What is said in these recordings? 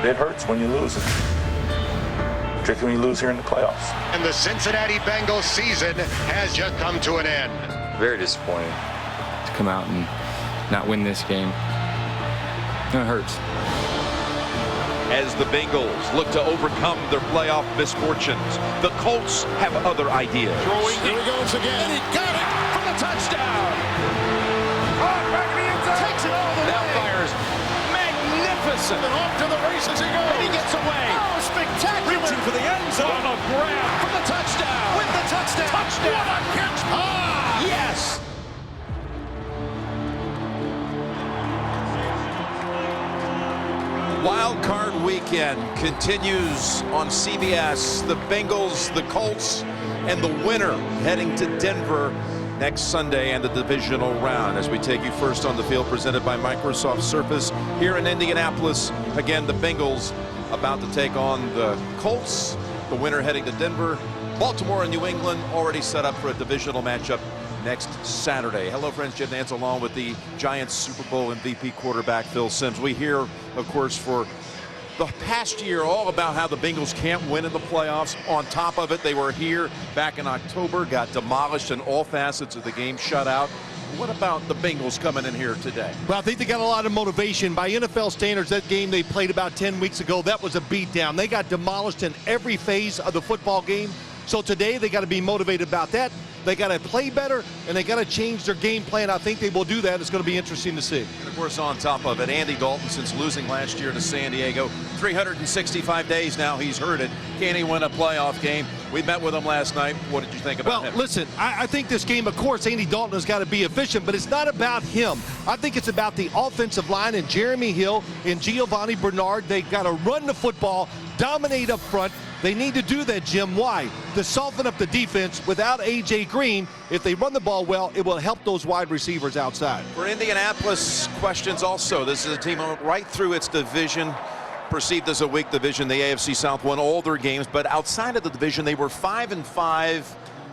It hurts when you lose it, particularly when you lose here in the playoffs. And the Cincinnati Bengals season has just come to an end. Very disappointing to come out and not win this game. It hurts. As the Bengals look to overcome their playoff misfortunes, the Colts have other ideas. Throwing, here he goes again. And he got it for the touchdown. Caught back in the end zone. Takes it all the way. Now fires magnificent. And off to the races he goes. And he gets away. Oh, spectacular. Reaching for the end zone. On a grab for the touchdown. With the touchdown. Touchdown. What a catch. Ah! Yes. Wild Card Weekend continues on CBS. The Bengals, the Colts, and the winner heading to Denver next Sunday and the divisional round. As we take you first on the field, presented by Microsoft Surface here in Indianapolis. Again, the Bengals about to take on the Colts. The winner heading to Denver. Baltimore and New England already set up for a divisional matchup next Saturday. Hello, friends. Jim Nance along with the Giants Super Bowl MVP quarterback Phil Simms. We hear, of course, for the past year all about how the Bengals can't win in the playoffs. On top of it, they were here back in October, got demolished in all facets of the game, shut out. What about the Bengals coming in here today? Well, I think they got a lot of motivation. By NFL standards, that game they played about 10 weeks ago, that was a beatdown. They got demolished in every phase of the football game. So today they got to be motivated about that. They got to play better, and they got to change their game plan. I think they will do that. It's going to be interesting to see. And, of course, on top of it, Andy Dalton, since losing last year to San Diego, 365 days now he's heard it. Can he win a playoff game? We met with him last night. What did you think about him? Well, listen, I think this game, of course, Andy Dalton has got to be efficient, but it's not about him. I think it's about the offensive line and Jeremy Hill and Giovanni Bernard. They've got to run the football, dominate up front. They need to do that, Jim. Why? To soften up the defense. Without A.J. Green, if they run the ball well, it will help those wide receivers outside. For Indianapolis, questions also. This is a team right through its division, perceived as a weak division. The AFC South won all their games, but outside of the division, they were 5-5.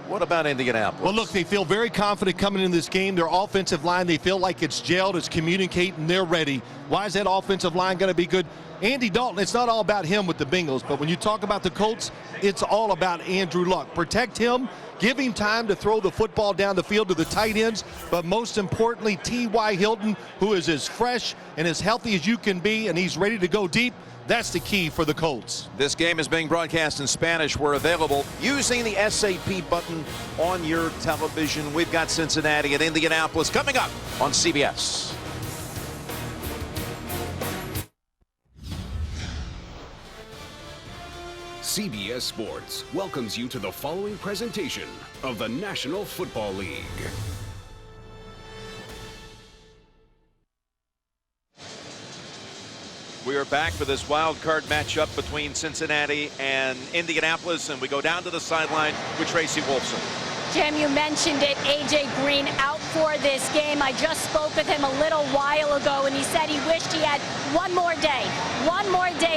What about Indianapolis? Well, look, they feel very confident coming in this game. Their offensive line, they feel like it's gelled, it's communicating, they're ready. Why is that offensive line going to be good? Andy Dalton, it's not all about him with the Bengals, but when you talk about the Colts, it's all about Andrew Luck. Protect him, give him time to throw the football down the field to the tight ends, but most importantly, T.Y. Hilton, who is as fresh and as healthy as you can be, and he's ready to go deep. That's the key for the Colts. This game is being broadcast in Spanish. We're available using the SAP button on your television. We've got Cincinnati and Indianapolis coming up on CBS. CBS Sports welcomes you to the following presentation of the National Football League. We are back for this wild card matchup between Cincinnati and Indianapolis, and we go down to the sideline with Tracy Wolfson. Jim, you mentioned it, A.J. Green out for this game. I just spoke with him a little while ago, and he said he wished he had one more day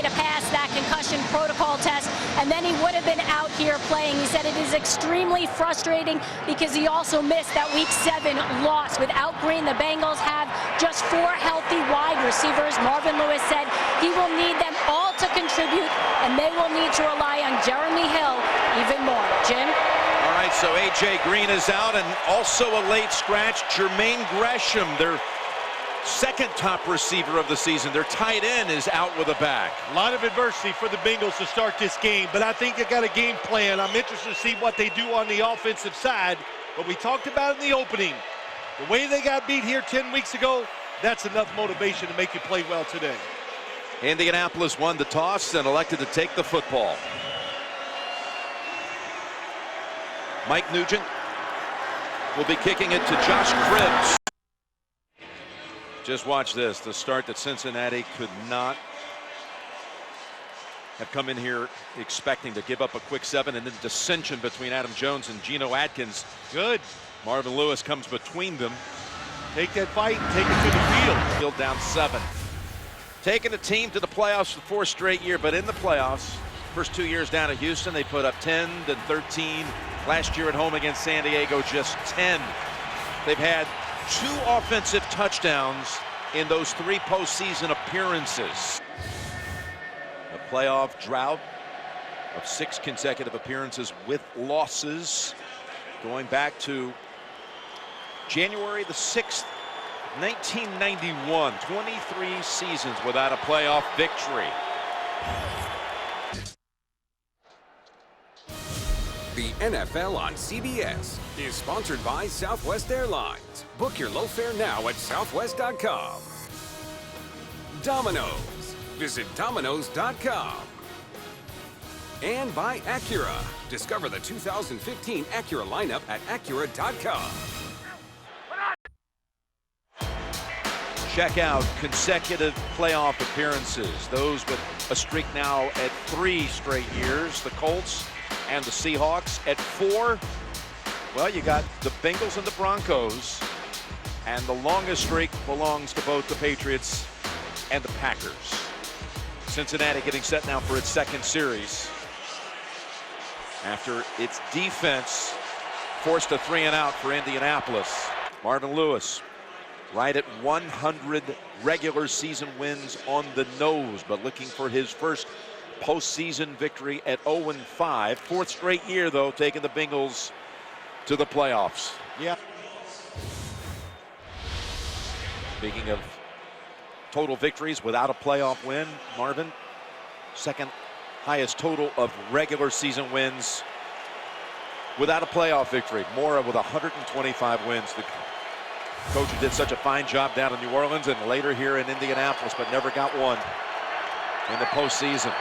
to pass that concussion protocol test, and then he would have been out here playing. He said it is extremely frustrating because he also missed that Week 7 loss. Without Green, the Bengals have just 4 healthy wide receivers. Marvin Lewis said he will need them all to contribute, and they will need to rely on Jeremy Hill even more. Jim? All right, so A.J. Green is out, and also a late scratch, Jermaine Gresham, their second top receiver of the season. Their tight end is out with a back. A lot of adversity for the Bengals to start this game, but I think they got a game plan. I'm interested to see what they do on the offensive side, but we talked about it in the opening. The way they got beat here 10 weeks ago, that's enough motivation to make you play well today. Indianapolis won the toss and elected to take the football. Mike Nugent will be kicking it to Josh Cribbs. Just watch this, the start that Cincinnati could not have come in here expecting to give up a quick 7, and then dissension between Adam Jones and Geno Atkins. Good. Marvin Lewis comes between them. Take that fight and take it to the field. Field down 7. Taking the team to the playoffs for 4 straight years, but in the playoffs, first 2 years down at Houston, they put up 10, then 13. Last year at home against San Diego, just 10. They've had 2 offensive touchdowns in those 3 postseason appearances. playoff drought of 6 consecutive appearances with losses, going back to January the 6th, 1991. 23 seasons without a playoff victory. The NFL on CBS is sponsored by Southwest Airlines. Book your low fare now at southwest.com. Domino's. Visit domino's.com. And by Acura. Discover the 2015 Acura lineup at acura.com. Check out consecutive playoff appearances. Those with a streak now at 3 straight years. The Colts and the Seahawks at 4. Well, you got the Bengals and the Broncos. And the longest streak belongs to both the Patriots and the Packers. Cincinnati getting set now for its second series, after its defense forced a 3-and-out for Indianapolis. Marvin Lewis right at 100 regular season wins on the nose, but looking for his first postseason victory at 0-5. 4th straight year, though, taking the Bengals to the playoffs. Yeah. Speaking of total victories without a playoff win, Marvin, second highest total of regular season wins without a playoff victory. Mora with 125 wins. The coach who did such a fine job down in New Orleans and later here in Indianapolis, but never got one in the postseason.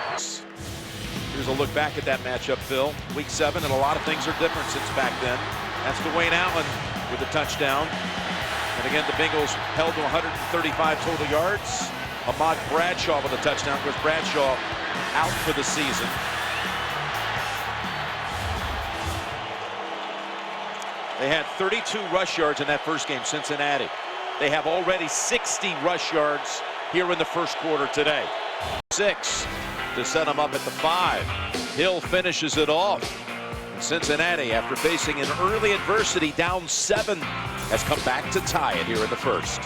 Here's a look back at that matchup, Phil. Week 7, and a lot of things are different since back then. That's Dwayne Allen with a touchdown. And again, the Bengals held to 135 total yards. Ahmad Bradshaw with a touchdown. Of course, Bradshaw out for the season. They had 32 rush yards in that first game, Cincinnati. They have already 60 rush yards here in the first quarter today. 6 to set them up at the 5. Hill finishes it off. And Cincinnati, after facing an early adversity, down 7, has come back to tie it here in the first.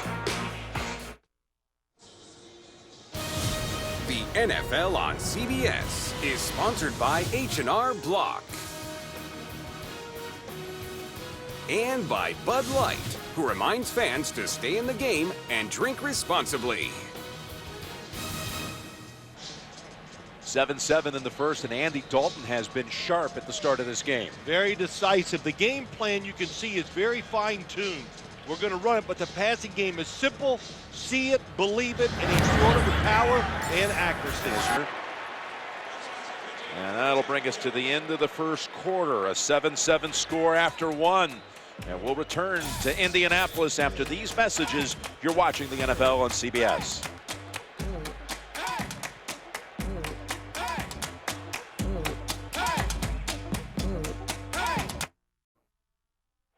The NFL on CBS is sponsored by H&R Block. And by Bud Light, who reminds fans to stay in the game and drink responsibly. 7-7 in the first, and Andy Dalton has been sharp at the start of this game. Very decisive. The game plan, you can see, is very fine-tuned. We're going to run it, but the passing game is simple. See it, believe it, and he's throwing it with power and accuracy. And that'll bring us to the end of the first quarter. A 7-7 score after 1. And we'll return to Indianapolis after these messages. You're watching the NFL on CBS.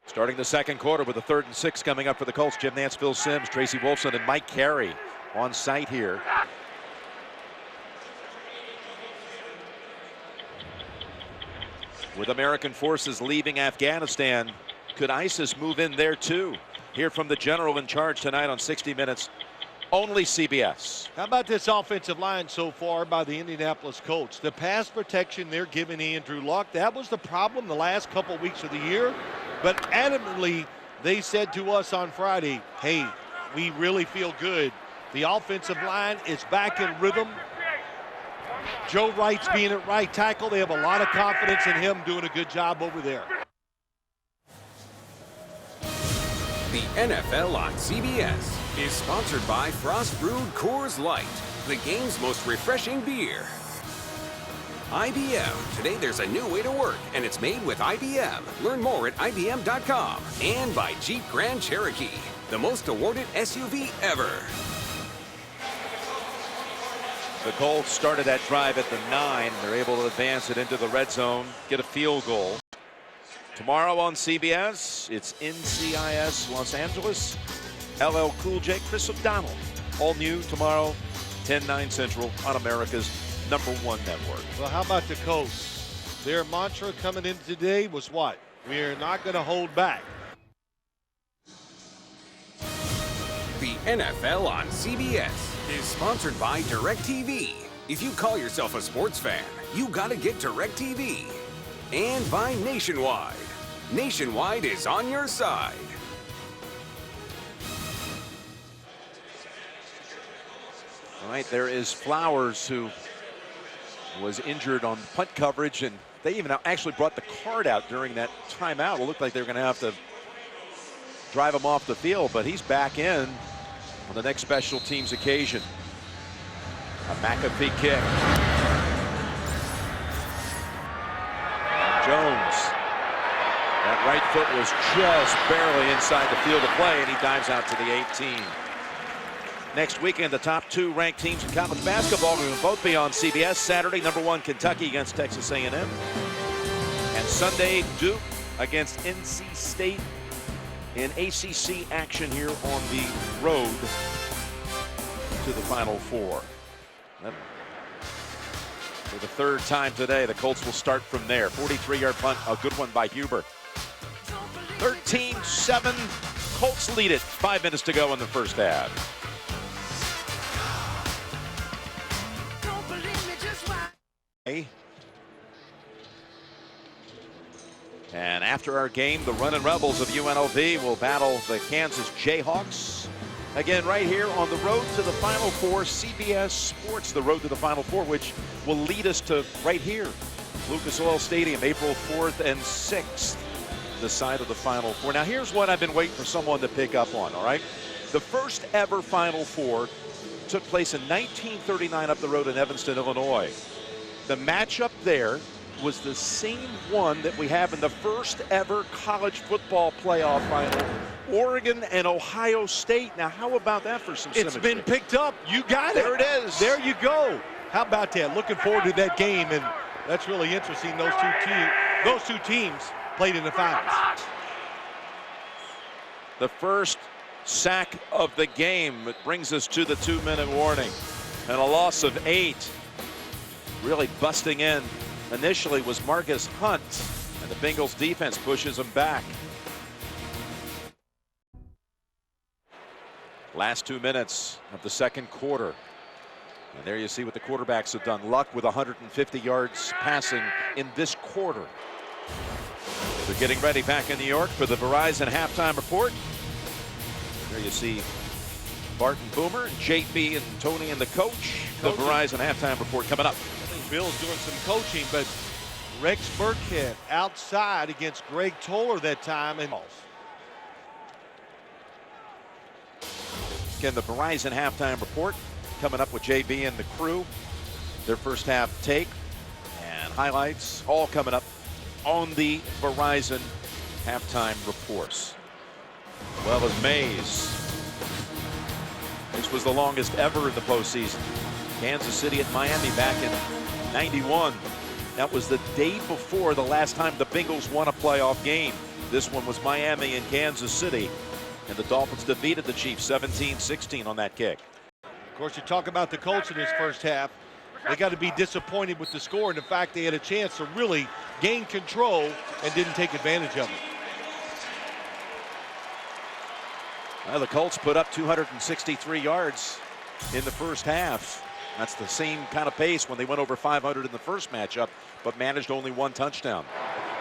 Starting the second quarter with a 3rd and 6 coming up for the Colts. Jim Nantz, Phil Simms, Tracy Wolfson, and Mike Carey on site here. With American forces leaving Afghanistan, could ISIS move in there too? Hear from the general in charge tonight on 60 Minutes. Only CBS. How about this offensive line so far by the Indianapolis Colts? The pass protection they're giving Andrew Luck, that was the problem the last couple weeks of the year. But adamantly, they said to us on Friday, hey, we really feel good. The offensive line is back in rhythm. Joe Wright's being at right tackle. They have a lot of confidence in him doing a good job over there. The NFL on CBS is sponsored by Frost Brewed Coors Light, the game's most refreshing beer. IBM. Today there's a new way to work, and it's made with IBM. Learn more at IBM.com. And by Jeep Grand Cherokee, the most awarded SUV ever. The Colts started that drive at the 9. They're able to advance it into the red zone, get a field goal. Tomorrow on CBS, it's NCIS Los Angeles. LL Cool J, Chris O'Donnell. All new tomorrow, 10/9 Central on America's #1 network. Well, how about the Colts? Their mantra coming in today was what? We are not going to hold back. The NFL on CBS is sponsored by DirecTV. If you call yourself a sports fan, you gotta get DirecTV. And by Nationwide. Nationwide is on your side. All right, there is Flowers, who was injured on punt coverage, and they even actually brought the card out during that timeout. It looked like they were going to have to drive him off the field, but he's back in on the next special teams occasion. A McAfee kick. Jones. That right foot was just barely inside the field of play, and he dives out to the 18. Next weekend, the top 2 ranked teams in college basketball will both be on CBS. Saturday, #1 Kentucky against Texas A&M. And Sunday, Duke against NC State in ACC action here on the road to the Final Four. For the 3rd time today, the Colts will start from there. 43-yard punt, a good one by Huber. 13-7, Colts lead it. 5 minutes to go in the first half. And after our game, the Runnin' Rebels of UNLV will battle the Kansas Jayhawks. Again, right here on the road to the Final Four, CBS Sports, the road to the Final Four, which will lead us to right here, Lucas Oil Stadium, April 4th and 6th, the side of the Final Four. Now, here's what I've been waiting for someone to pick up on, all right? The first ever Final Four took place in 1939 up the road in Evanston, Illinois. The matchup there was the same one that we have in the first ever college football playoff final, Oregon and Ohio State. Now, how about that for some symmetry? It's been picked up. You got it. There it is. There you go. How about that? Looking forward to that game, and that's really interesting. Those two teams played in the finals. The first sack of the game. It brings us to the 2-minute warning. And a loss of 8. Really busting in initially was Marcus Hunt, and the Bengals defense pushes him back. Last 2 minutes of the second quarter. And there you see what the quarterbacks have done. Luck with 150 yards passing in this quarter. They're getting ready back in New York for the Verizon halftime report. There you see Bart and Boomer, and JB and Tony and the coach. The Verizon halftime report coming up. Bill's doing some coaching, but Rex Burkhead outside against Greg Toller that time. And again, the Verizon halftime report coming up with JB and the crew. Their first half take and highlights all coming up on the Verizon halftime reports. Well as Mays. This was the longest ever in the postseason. Kansas City at Miami back in '91. That was the day before the last time the Bengals won a playoff game. This one was Miami and Kansas City. And the Dolphins defeated the Chiefs 17-16 on that kick. Of course, you talk about the Colts in this first half. They got to be disappointed with the score and the fact they had a chance to really gain control and didn't take advantage of it. Well, the Colts put up 263 yards in the first half. That's the same kind of pace when they went over 500 in the first matchup, but managed only 1 touchdown.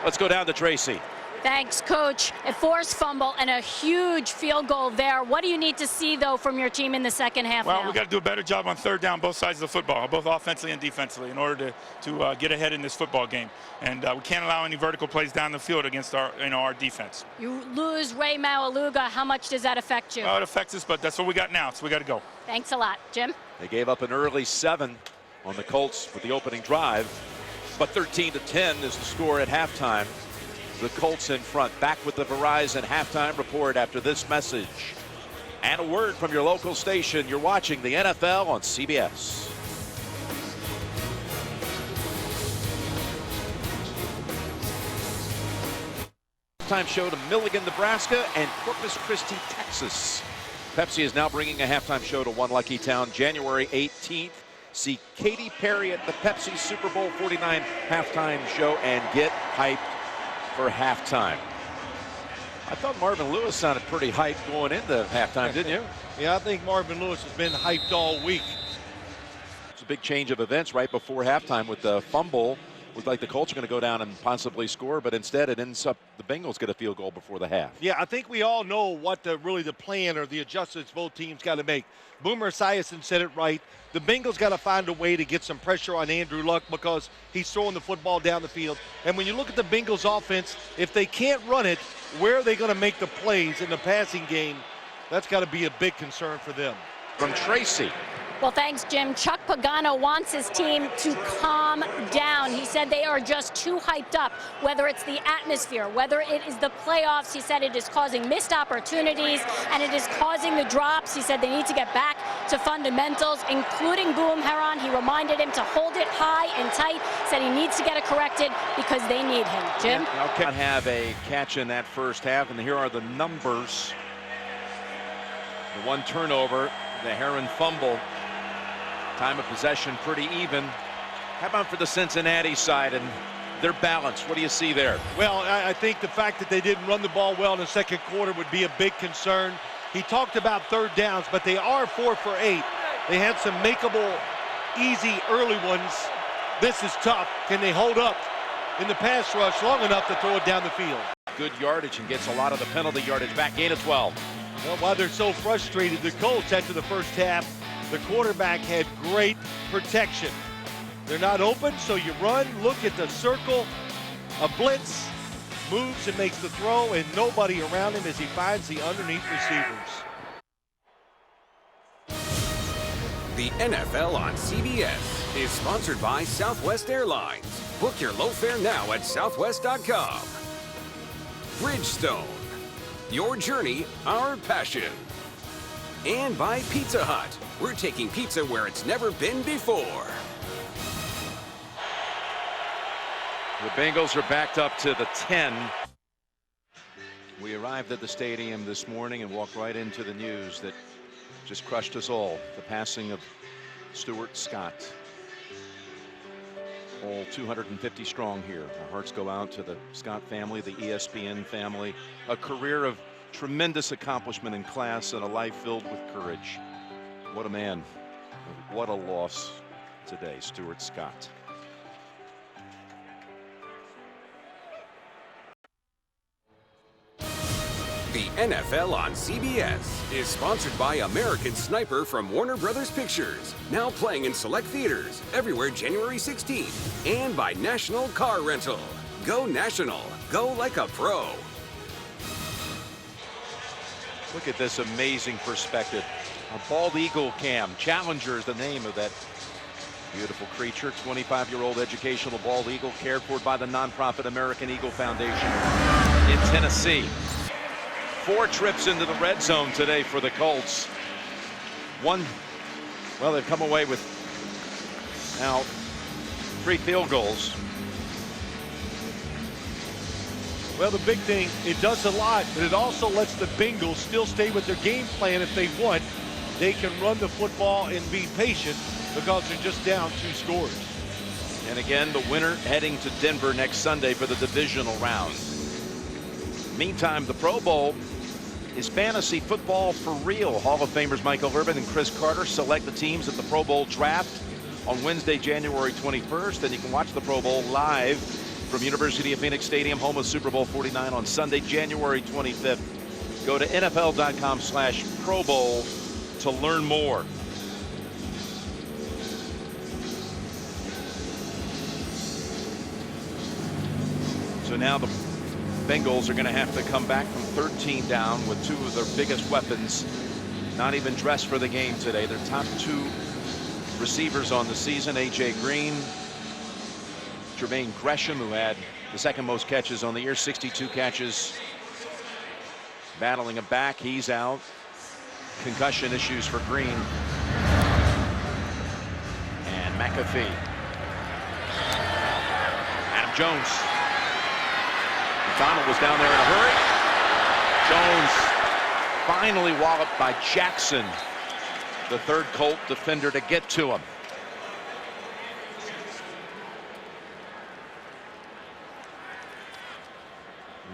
Let's go down to Tracy. Thanks, Coach. A forced fumble and a huge field goal there. What do you need to see, though, from your team in the second half Well, now? we got to do a better job on third down, both sides of the football, both offensively and defensively, in order to get ahead in this football game. And we can't allow any vertical plays down the field against our defense. You lose Ray Maualuga. How much does that affect you? Well, it affects us, but that's what we got now, so we got to go. Thanks a lot. Jim? They gave up an early 7 on the Colts for the opening drive, but 13-10 is the score at halftime. The Colts in front. Back with the Verizon halftime report after this message. And a word from your local station. You're watching the NFL on CBS. Halftime show to Milligan, Nebraska and Corpus Christi, Texas. Pepsi is now bringing a halftime show to one lucky town January 18th. See Katy Perry at the Pepsi Super Bowl 49 halftime show and get hyped for halftime. I thought Marvin Lewis sounded pretty hyped going into halftime, didn't you? Yeah, I think Marvin Lewis has been hyped all week. a big change of events right before halftime with the fumble. Looked like the Colts are going to go down and possibly score, but instead it ends up the Bengals get a field goal before the half. Yeah, I think we all know what really the plan or the adjustments both teams got to make. Boomer Esiason said it right. The Bengals got to find a way to get some pressure on Andrew Luck because he's throwing the football down the field. And when you look at the Bengals offense, if they can't run it, where are they going to make the plays in the passing game? That's got to be a big concern for them. From Tracy. Well, thanks, Jim. Chuck Pagano wants his team to calm down. He said they are just too hyped up, whether it's the atmosphere, whether it is the playoffs. He said it is causing missed opportunities, and it is causing the drops. He said they need to get back to fundamentals, including Boom Heron. He reminded him to hold it high and tight, said he needs to get it corrected because they need him. Jim? Yeah, okay. Have a catch in that first half, and here are the numbers. The one turnover, the Heron fumble. Time of possession pretty even. How about for the Cincinnati side and their balance? What do you see there? Well, I think the fact that they didn't run the ball well in the second quarter would be a big concern. He talked about third downs, but they are 4 for 8. They had some makeable, easy early ones. This is tough. Can they hold up in the pass rush long enough to throw it down the field? Good yardage and gets a lot of the penalty yardage back. Gain of 12. Well, while they're so frustrated, the Colts after the first half, the quarterback had great protection. They're not open, so you run, look at the circle, a blitz, moves and makes the throw, and nobody around him as he finds the underneath receivers. The NFL on CBS is sponsored by Southwest Airlines. Book your low fare now at southwest.com. Bridgestone. Your journey, our passion. And by Pizza Hut. We're taking pizza where it's never been before. The Bengals are backed up to the 10. We arrived at the stadium this morning and walked right into the news that just crushed us all. The passing of Stuart Scott. All 250 strong here. Our hearts go out to the Scott family, the ESPN family. A career of tremendous accomplishment in class and a life filled with courage. What a man. What a loss today, Stuart Scott. The NFL on CBS is sponsored by American Sniper from Warner Brothers Pictures. Now playing in select theaters everywhere January 16th. And by National Car Rental. Go national. Go like a pro. Look at this amazing perspective. A bald eagle cam. Challenger is the name of that beautiful creature. 25-year-old educational bald eagle cared for by the nonprofit American Eagle Foundation in Tennessee. 4 trips into the red zone today for the Colts. Well, they've come away with now 3 field goals. Well, the big thing, it does a lot, but it also lets the Bengals still stay with their game plan if they want. They can run the football and be patient because they're just down 2 scores. And again, the winner heading to Denver next Sunday for the divisional round. Meantime, the Pro Bowl is fantasy football for real. Hall of Famers Michael Irvin and Chris Carter select the teams at the Pro Bowl draft on Wednesday, January 21st. And you can watch the Pro Bowl live from University of Phoenix Stadium, home of Super Bowl 49 on Sunday, January 25th. Go to NFL.com/Pro Bowl to learn more. So now the Bengals are going to have to come back from 13 down with 2 of their biggest weapons not even dressed for the game today. Their top 2 receivers on the season, A.J. Green, Jermaine Gresham, who had the 2nd most catches on the year, 62 catches. Battling a back, he's out. Concussion issues for Green. And McAfee. Adam Jones. Donald was down there in a hurry. Jones finally walloped by Jackson, the 3rd Colt defender, to get to him.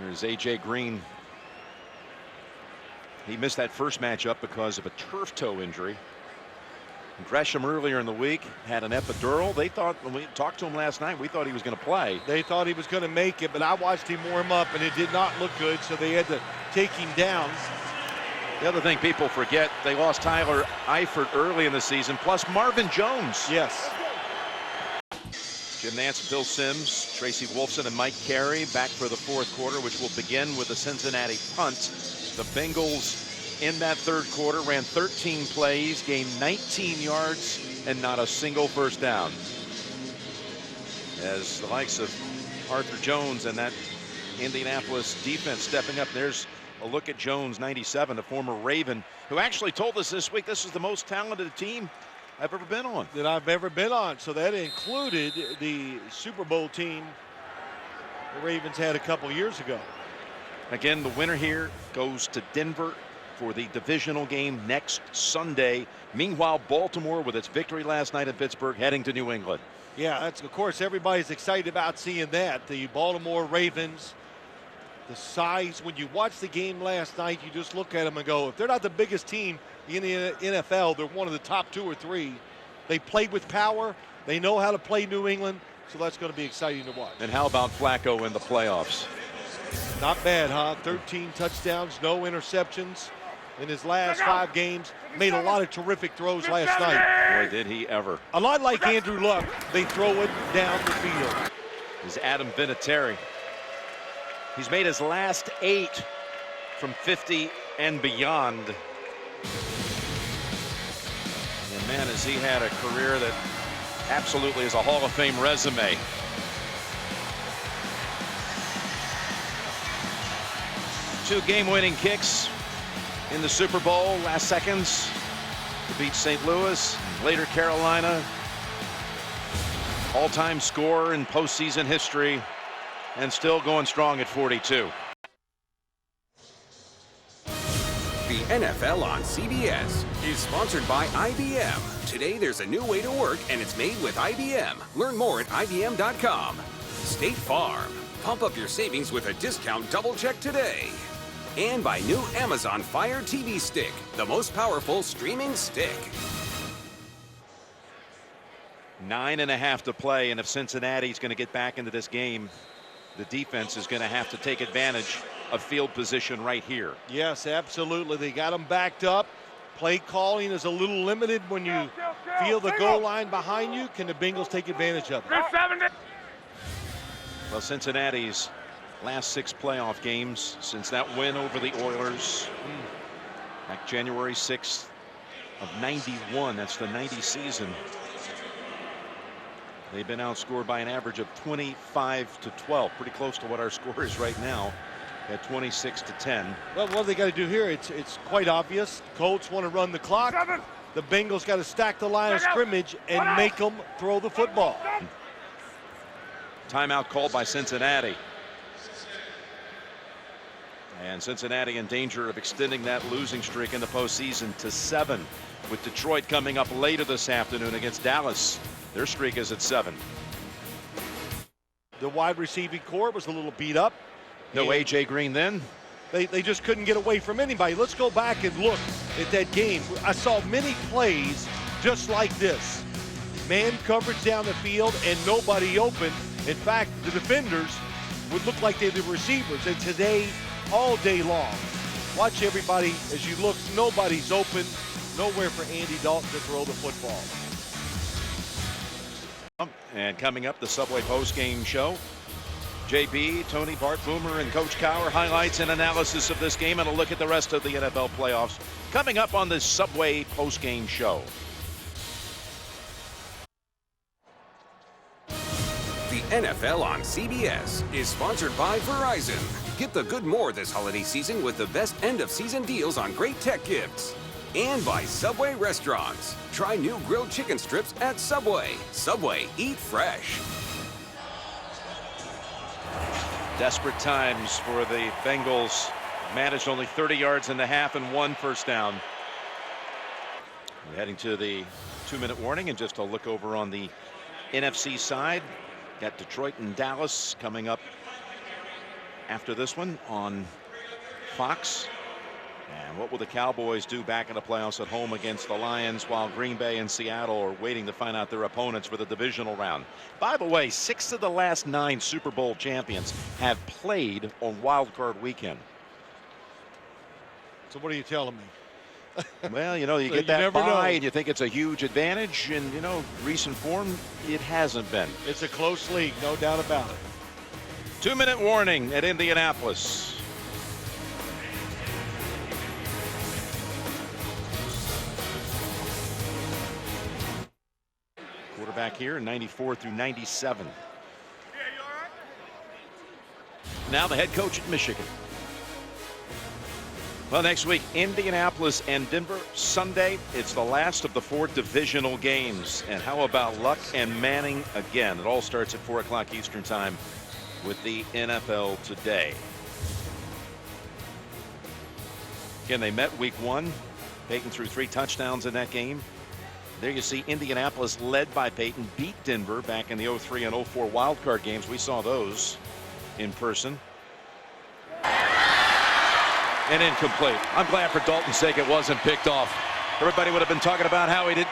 There's A.J. Green. He missed that first matchup because of a turf toe injury. Gresham earlier in the week had an epidural. They thought, when we talked to him last night, we thought he was going to play. They thought he was going to make it, but I watched him warm up, and it did not look good, so they had to take him down. The other thing people forget, they lost Tyler Eifert early in the season, plus Marvin Jones. Yes. Jim Nance, Bill Sims, Tracy Wolfson, and Mike Carey back for the fourth quarter, which will begin with the Cincinnati punt. The Bengals in that third quarter ran 13 plays, gained 19 yards, and not a single first down. As the likes of Arthur Jones and that Indianapolis defense stepping up. There's a look at Jones, 97, a former Raven, who actually told us this week this is the most talented team I've ever been on. That I've ever been on. So that included the Super Bowl team the Ravens had a couple years ago. Again, the winner here goes to Denver for the divisional game next Sunday. Meanwhile, Baltimore, with its victory last night in Pittsburgh, heading to New England. Yeah, that's, of course, everybody's excited about seeing that. The Baltimore Ravens, the size. When you watch the game last night, you just look at them and go, if they're not the biggest team in the NFL, they're one of the top 2 or 3. They played with power. They know how to play New England, so that's going to be exciting to watch. And how about Flacco in the playoffs? Not bad, huh? 13 touchdowns, no interceptions in his last 5 games. Made a lot of terrific throws last night. Boy, did he ever. A lot like Andrew Luck, they throw it down the field. Is Adam Vinatieri. He's made his last 8 from 50 and beyond. And man, has he had a career that absolutely is a Hall of Fame resume. Two game-winning kicks in the Super Bowl, last seconds to beat St. Louis, later Carolina. All-time scorer in postseason history, and still going strong at 42. The NFL on CBS is sponsored by IBM. Today there's a new way to work, and it's made with IBM. Learn more at IBM.com. State Farm. Pump up your savings with a discount double check today. And by new Amazon Fire TV Stick, the most powerful streaming stick. 9.5 to play, and if Cincinnati's going to get back into this game, the defense is going to have to take advantage of field position right here. Yes, absolutely. They got them backed up. Play calling is a little limited when you feel the goal line behind you. Can the Bengals take advantage of it? Well, Cincinnati's last 6 playoff games since that win over the Oilers back January 6th of 91. That's the 90 season. They've been outscored by an average of 25 to 12, pretty close to what our score is right now at 26 to 10. Well, what they got to do here, it's quite obvious. Colts want to run the clock. The Bengals got to stack the line of scrimmage and make them throw the football. Timeout called by Cincinnati. And Cincinnati in danger of extending that losing streak in the postseason to 7, with Detroit coming up later this afternoon against Dallas. Their streak is at 7. The wide receiving core was a little beat up. No A.J. Green then. They just couldn't get away from anybody. Let's go back and look at that game. I saw many plays just like this. Man coverage down the field and nobody open. In fact, the defenders would look like they're the receivers. And today, all day long, watch everybody as you look. Nobody's open. Nowhere for Andy Dalton to throw the football. And coming up, the Subway post-game show. JB, Tony, Bart, Boomer, and Coach Cowher, highlights and analysis of this game and a look at the rest of the NFL playoffs coming up on this Subway post-game show. The NFL on CBS is sponsored by Verizon. Get the good more this holiday season with the best end-of-season deals on great tech gifts. And by Subway Restaurants. Try new grilled chicken strips at Subway. Subway, eat fresh. Desperate times for the Bengals. Managed only 30 yards in the half and 1 first down. We're heading to the 2-minute warning, and just a look over on the NFC side. Got Detroit and Dallas coming up after this one on Fox. And what will the Cowboys do back in the playoffs at home against the Lions, while Green Bay and Seattle are waiting to find out their opponents for the divisional round? By the way, 6 of the last 9 Super Bowl champions have played on Wild Card weekend. So what are you telling me? Well, you know, you So get you that never know. bye and you think it's a huge advantage, and you know, recent form, it hasn't been. It's a close league, no doubt about it. 2-minute warning at Indianapolis. Quarterback here in 94 through 97. Now the head coach at Michigan. Well, next week, Indianapolis and Denver. Sunday, it's the last of the 4 divisional games. And how about Luck and Manning again? It all starts at 4 o'clock Eastern time with the NFL Today. Again, they met week 1. Peyton threw 3 touchdowns in that game. There you see Indianapolis, led by Peyton, beat Denver back in the 03 and 04 wildcard games. We saw those in person. And incomplete. I'm glad for Dalton's sake it wasn't picked off. Everybody would have been talking about how he did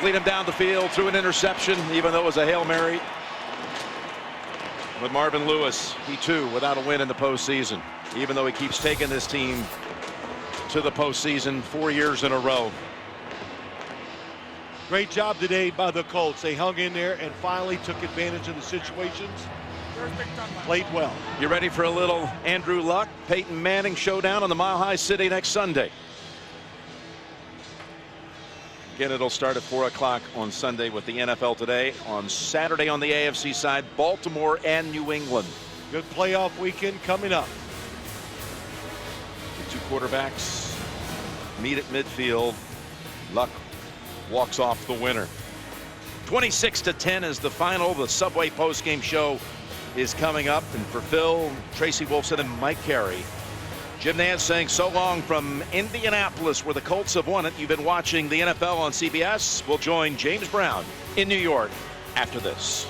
lead him down the field, threw an interception, even though it was a Hail Mary. With Marvin Lewis, he too without a win in the postseason, even though he keeps taking this team to the postseason 4 years in a row. Great job today by the Colts. They hung in there and finally took advantage of the situations. Played well. You ready for a little Andrew Luck, Peyton Manning showdown on the Mile High City next Sunday? Again, it'll start at 4 o'clock on Sunday with the NFL Today. On Saturday on the AFC side, Baltimore and New England. Good playoff weekend coming up. The 2 quarterbacks meet at midfield. Luck walks off the winner. 26-10 is the final. The Subway postgame show is coming up. And for Phil, Tracy Wolfson, and Mike Carey, Jim Nantz saying so long from Indianapolis, where the Colts have won it. You've been watching the NFL on CBS. We'll join James Brown in New York after this.